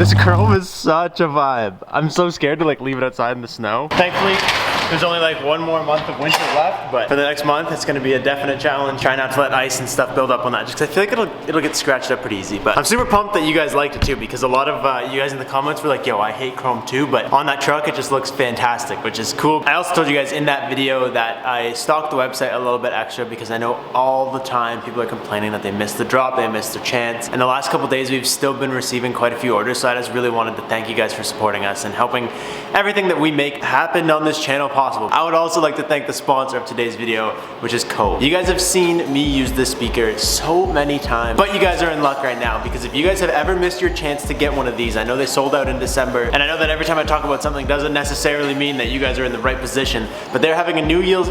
This chrome is such a vibe. I'm so scared to like leave it outside in the snow. Thankfully, there's only like one more month of winter left, but for the next month, it's gonna be a definite challenge. Try not to let ice and stuff build up on that, just because I feel like it'll get scratched up pretty easy. But I'm super pumped that you guys liked it too, because a lot of you guys in the comments were like, yo, I hate chrome too, but on that truck, it just looks fantastic, which is cool. I also told you guys in that video that I stocked the website a little bit extra because I know all the time people are complaining that they missed the drop, they missed their chance. And the last couple days, we've still been receiving quite a few orders, so I just really wanted to thank you guys for supporting us and helping everything that we make happen on this channel possible. I would also like to thank the sponsor of today's video, which is Cove. You guys have seen me use this speaker so many times, but you guys are in luck right now, because if you guys have ever missed your chance to get one of these, I know they sold out in December, and I know that every time I talk about something doesn't necessarily mean that you guys are in the right position, but they're having a New Year's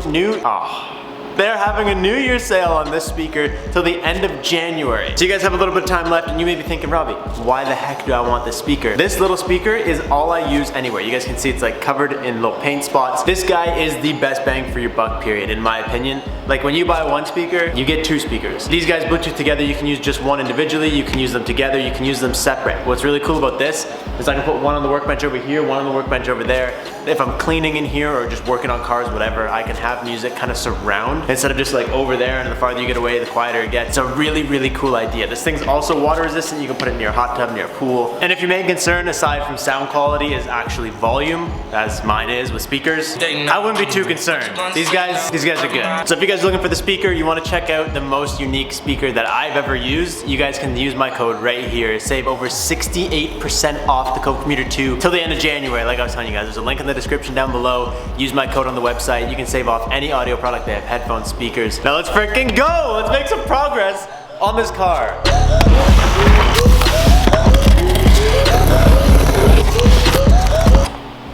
sale on this speaker till the end of January. So you guys have a little bit of time left, and you may be thinking, Robbie, why the heck do I want this speaker? This little speaker is all I use anywhere. You guys can see it's like covered in little paint spots. This guy is the best bang for your buck, period, in my opinion. Like when you buy one speaker, you get two speakers. These guys Bluetooth together, you can use just one individually, you can use them together, you can use them separate. What's really cool about this is I can put one on the workbench over here, one on the workbench over there. If I'm cleaning in here or just working on cars, whatever, I can have music kind of surround instead of just like over there, and the farther you get away, the quieter it gets. It's a really, really cool idea. This thing's also water resistant. You can put it in your hot tub, near a pool. And if your main concern, aside from sound quality, is actually volume, as mine is with speakers, I wouldn't be too concerned. These guys are good. So if you guys are looking for the speaker, you want to check out the most unique speaker that I've ever used, you guys can use my code right here. Save over 68% off the Code Commuter 2 till the end of January. Like I was telling you guys, there's a link in the description down below. Use my code on the website. You can save off any audio product. They have headphones, speakers. Now let's freaking go! Let's make some progress on this car.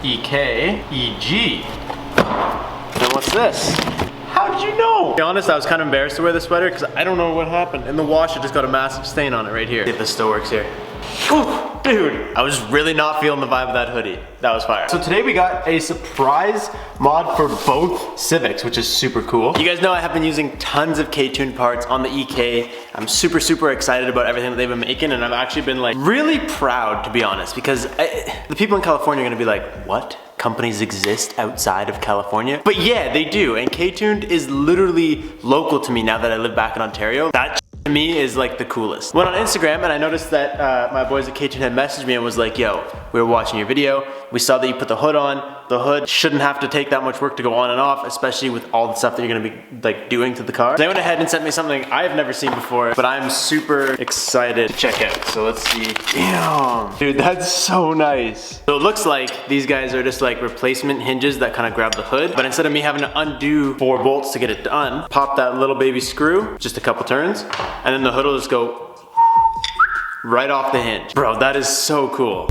EK, EG. And what's this? How did you know? To be honest, I was kind of embarrassed to wear the sweater because I don't know what happened. In the wash, it just got a massive stain on it right here. See if this still works here. Ooh, dude, I was really not feeling the vibe of that hoodie. That was fire. So today we got a surprise mod for both Civics, which is super cool. You guys know I have been using tons of K-tuned parts on the EK. I'm super, super excited about everything that they've been making, and I've actually been like really proud, to be honest, because the people in California are gonna be like, what? Companies exist outside of California? But yeah, they do, and K-tuned is literally local to me now that I live back in Ontario. That to me is like the coolest. Went on Instagram and I noticed that my boys at K-Tune had messaged me and was like, yo, we were watching your video, we saw that you put the hood on. The hood shouldn't have to take that much work to go on and off, especially with all the stuff that you're gonna be like doing to the car. They went ahead and sent me something I have never seen before, but I'm super excited to check out. So let's see. Damn, dude, that's so nice. So it looks like these guys are just like replacement hinges that kind of grab the hood, but instead of me having to undo 4 bolts to get it done, pop that little baby screw, just a couple turns, and then the hood will just go right off the hinge. Bro, that is so cool.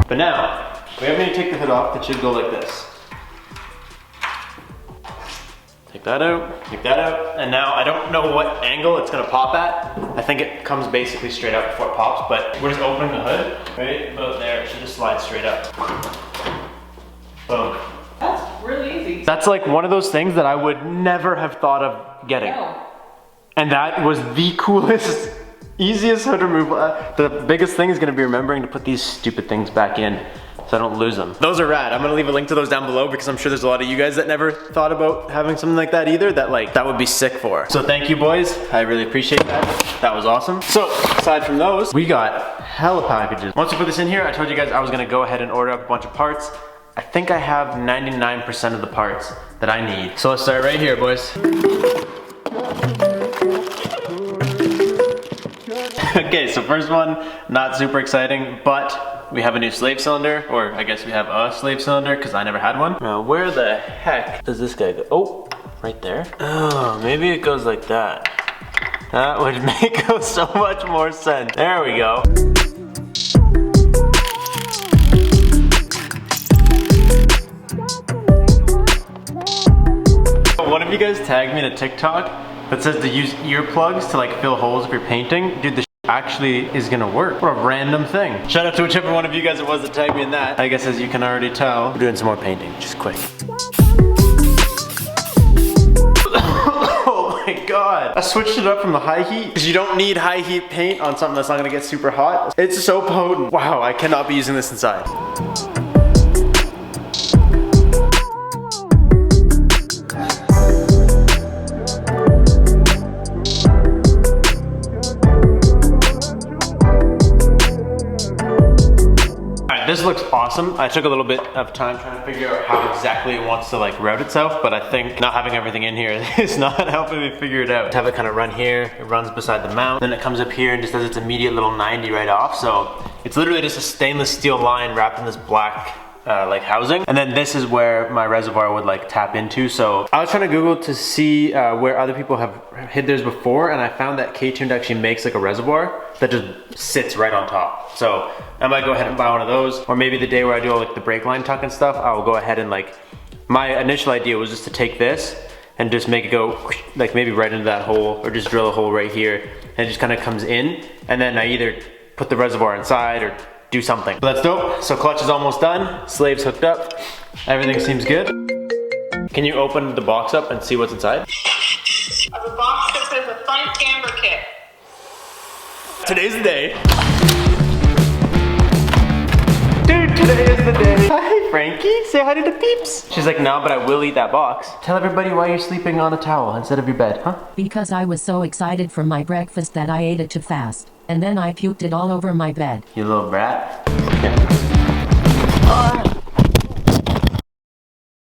But now, we have to take the hood off. It should go like this. Take that out, and now I don't know what angle it's gonna pop at. I think it comes basically straight out before it pops, but we're just opening the hood, right about there. It should just slide straight up. Boom. That's really easy. That's like one of those things that I would never have thought of getting. No. And that was the coolest, easiest hood removal. The biggest thing is gonna be remembering to put these stupid things back in so I don't lose them. Those are rad. I'm gonna leave a link to those down below because I'm sure there's a lot of you guys that never thought about having something like that either, that would be sick for. So thank you, boys. I really appreciate that. That was awesome. So aside from those, we got hella packages. Once we put this in here, I told you guys I was gonna go ahead and order up a bunch of parts. I think I have 99% of the parts that I need. So let's start right here, boys. Okay, so first one, not super exciting, but we have a new slave cylinder, or I guess we have a slave cylinder because I never had one. Now, where the heck does this guy go? Oh, right there. Oh, maybe it goes like that. That would make so much more sense. There we go. One of you guys tagged me to TikTok that says to use earplugs to like fill holes if you're painting. Dude, this actually is gonna work. What a random thing. Shout out to whichever one of you guys it was that tagged me in that. I guess as you can already tell, we're doing some more painting, just quick. Oh my god. I switched it up from the high heat because you don't need high heat paint on something that's not gonna get super hot. It's so potent. Wow, I cannot be using this inside. This looks awesome. I took a little bit of time trying to figure out how exactly it wants to like route itself, but I think not having everything in here is not helping me figure it out. Have it kind of run here, it runs beside the mount, then it comes up here and just does its immediate little 90 right off. So it's literally just a stainless steel line wrapped in this black like housing, and then this is where my reservoir would like tap into. So I was trying to Google to see where other people have hid theirs before, and I found that K-Tuned actually makes like a reservoir that just sits right on top. So I might go ahead and buy one of those, or maybe the day where I do all like the brake line tuck and stuff, I will go ahead and like, my initial idea was just to take this and just make it go like maybe right into that hole, or just drill a hole right here, and it just kind of comes in, and then I either put the reservoir inside or do something. But that's dope. So clutch is almost done. Slave's hooked up. Everything seems good. Can you open the box up and see what's inside? I have a box that says a front camber kit. Today's the day. Dude, today is the day. Hi, Frankie. Say hi to the peeps. She's like, no, but I will eat that box. Tell everybody why you're sleeping on a towel instead of your bed, huh? Because I was so excited for my breakfast that I ate it too fast. And then I puked it all over my bed. You little brat.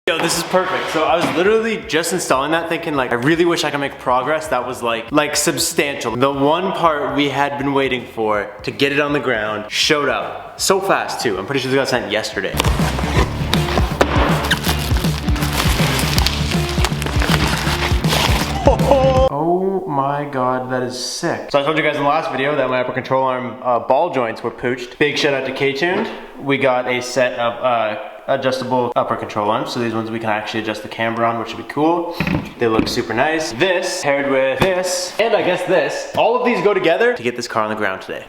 Yo, this is perfect. So I was literally just installing that thinking like, I really wish I could make progress that was like substantial. The one part we had been waiting for to get it on the ground showed up. So fast too. I'm pretty sure this got sent yesterday. Oh my god, that is sick. So I told you guys in the last video that my upper control arm ball joints were pooched. Big shout out to K-Tuned. We got a set of adjustable upper control arms. So these ones we can actually adjust the camber on, which would be cool. They look super nice. This paired with this, and I guess this, all of these go together to get this car on the ground today.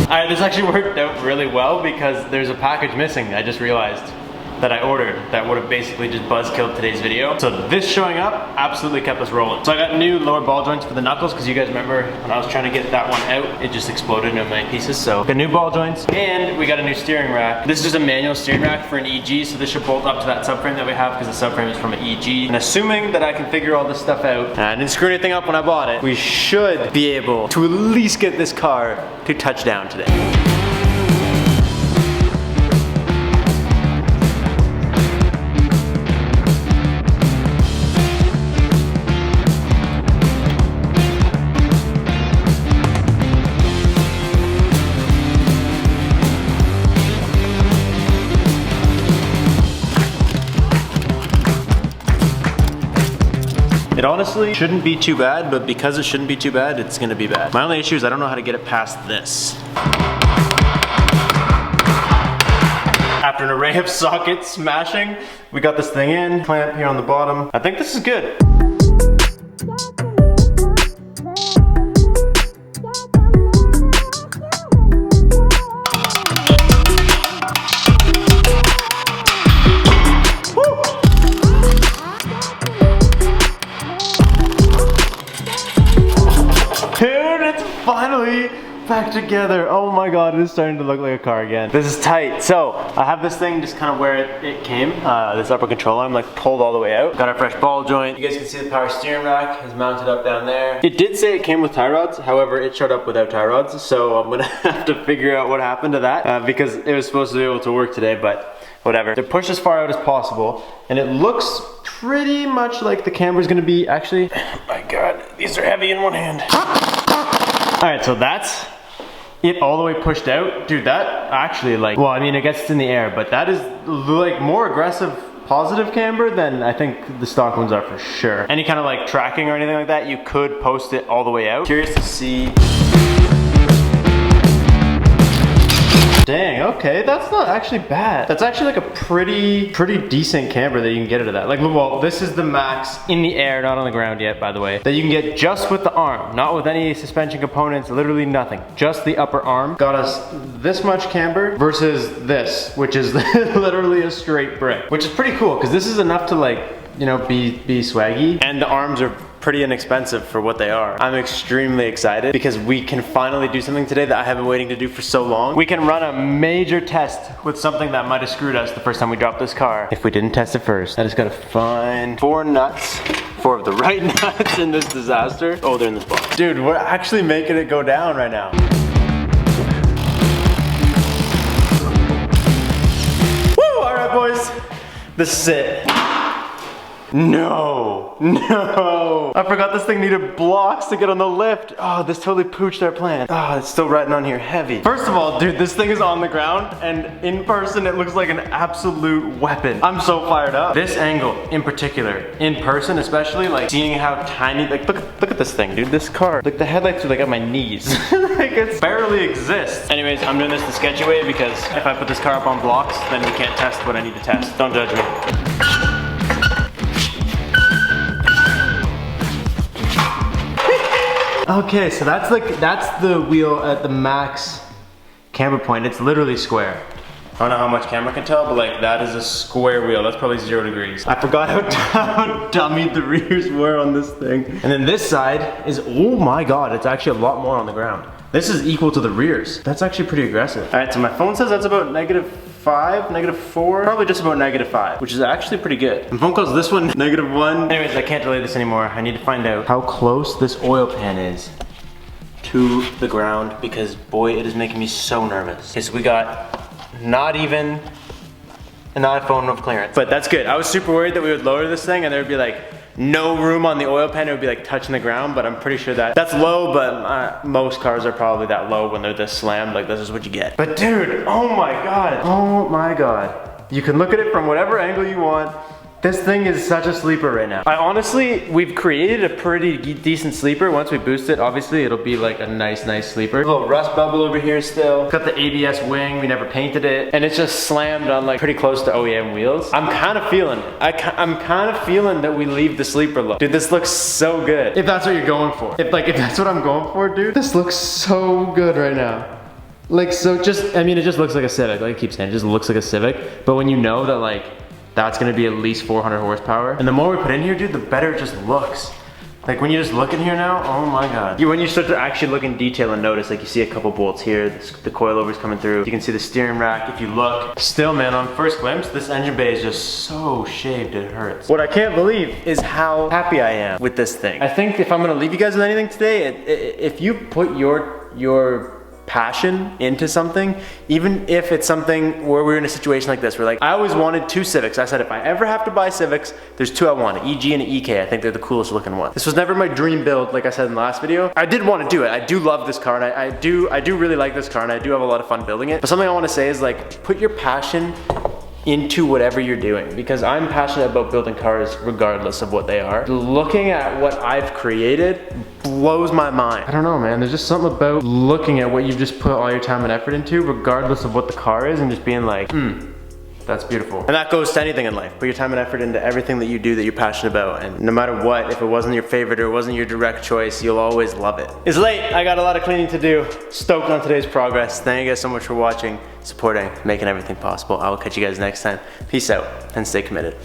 Alright, this actually worked out really well because there's a package missing. I just realized that I ordered that would have basically just buzzkilled today's video. So this showing up absolutely kept us rolling. So I got new lower ball joints for the knuckles because you guys remember when I was trying to get that one out, it just exploded into a million pieces. So got new ball joints, and we got a new steering rack. This is just a manual steering rack for an EG, so this should bolt up to that subframe that we have because the subframe is from an EG. And assuming that I can figure all this stuff out, and I didn't screw anything up when I bought it, we should be able to at least get this car to touchdown today. It honestly shouldn't be too bad, but because it shouldn't be too bad, it's gonna be bad. My only issue is I don't know how to get it past this. After an array of sockets smashing, we got this thing in, clamp here on the bottom. I think this is good. Dude, it's finally back together. Oh my god, it is starting to look like a car again. This is tight. So I have this thing just kind of where it came. This upper control arm like pulled all the way out. Got a fresh ball joint. You guys can see the power steering rack is mounted up down there. It did say it came with tie rods. However, it showed up without tie rods. So I'm gonna have to figure out what happened to that because it was supposed to be able to work today, but whatever. They're pushed as far out as possible, and it looks pretty much like the camber's gonna be actually, oh my god, these are heavy in one hand. All right, so that's it all the way pushed out. Dude, that actually like, well, I mean, I guess it's in the air, but that is like more aggressive positive camber than I think the stock ones are for sure. Any kind of like tracking or anything like that, you could post it all the way out. Curious to see. Dang, okay, that's not actually bad. That's actually like a pretty decent camber that you can get out of that. Like, well, this is the max in the air, not on the ground yet, by the way, that you can get just with the arm, not with any suspension components, literally nothing. Just the upper arm got us this much camber versus this, which is literally a straight brick, which is pretty cool because this is enough to, like, you know, be swaggy, and the arms are pretty inexpensive for what they are. I'm extremely excited because we can finally do something today that I have been waiting to do for so long. We can run a major test with something that might have screwed us the first time we dropped this car if we didn't test it first. I just gotta find 4 nuts, 4 of the right nuts in this disaster. Oh, they're in this box. Dude, we're actually making it go down right now. Woo, all right, boys. This is it. No, I forgot this thing needed blocks to get on the lift. Oh, this totally pooched our plan. Oh, it's still writing on here heavy. First of all, dude, this thing is on the ground, and in person it looks like an absolute weapon. I'm so fired up. This angle in particular, in person especially, like seeing how tiny, like look at this thing, dude. This car, like the headlights are like at my knees. Like it barely exists. Anyways, I'm doing this the sketchy way because if I put this car up on blocks, then we can't test what I need to test. Don't judge me. Okay, so that's the wheel at the max camber point. It's literally square. I don't know how much camera can tell, but like that is a square wheel. That's probably 0 degrees. I forgot how dummy the rears were on this thing. And then this side is, oh my God, it's actually a lot more on the ground. This is equal to the rears. That's actually pretty aggressive. All right, so my phone says that's about -5, -4, probably just about -5, which is actually pretty good. My phone calls this one -1. Anyways, I can't delay this anymore. I need to find out how close this oil pan is to the ground because boy, it is making me so nervous. Okay, so we got not even an iPhone of clearance, but that's good. I was super worried that we would lower this thing and there would be like no room on the oil pan. It would be like touching the ground, but I'm pretty sure that's low, but most cars are probably that low when they're this slammed. Like this is what you get. But dude, oh my God. You can look at it from whatever angle you want. This thing is such a sleeper right now. We've created a pretty decent sleeper. Once we boost it, obviously it'll be like a nice sleeper. A little rust bubble over here still. Got the ABS wing, we never painted it. And it's just slammed on like pretty close to OEM wheels. I'm kind of feeling it. I'm kind of feeling that we leave the sleeper look. Dude, this looks so good. If that's what you're going for. If that's what I'm going for, dude, this looks so good right now. Like, so I mean, it just looks like a Civic. Like I keep saying, it just looks like a Civic. But when you know that like, that's gonna be at least 400 horsepower. And the more we put in here, dude, the better it just looks. Like when you just look in here now, oh my God. When you start to actually look in detail and notice, like you see a couple bolts here, the coilover's coming through. You can see the steering rack if you look. Still, man, on first glimpse, this engine bay is just so shaved, it hurts. What I can't believe is how happy I am with this thing. I think if I'm gonna leave you guys with anything today, if you put your passion into something, even if it's something where we're in a situation like this, where like, I always wanted 2 Civics. I said, if I ever have to buy Civics, there's 2 I want, an EG and an EK. I think they're the coolest looking one. This was never my dream build, like I said in the last video. I did want to do it. I do love this car, and I do really like this car, and I do have a lot of fun building it. But something I want to say is like, put your passion into whatever you're doing, because I'm passionate about building cars regardless of what they are. Looking at what I've created blows my mind. I don't know, man, there's just something about looking at what you've just put all your time and effort into, regardless of what the car is, and just being like, that's beautiful. And that goes to anything in life. Put your time and effort into everything that you do that you're passionate about, and no matter what, if it wasn't your favorite or it wasn't your direct choice, you'll always love it. It's late, I got a lot of cleaning to do. Stoked on today's progress. Thank you guys so much for watching, supporting, making everything possible. I will catch you guys next time. Peace out, and stay committed.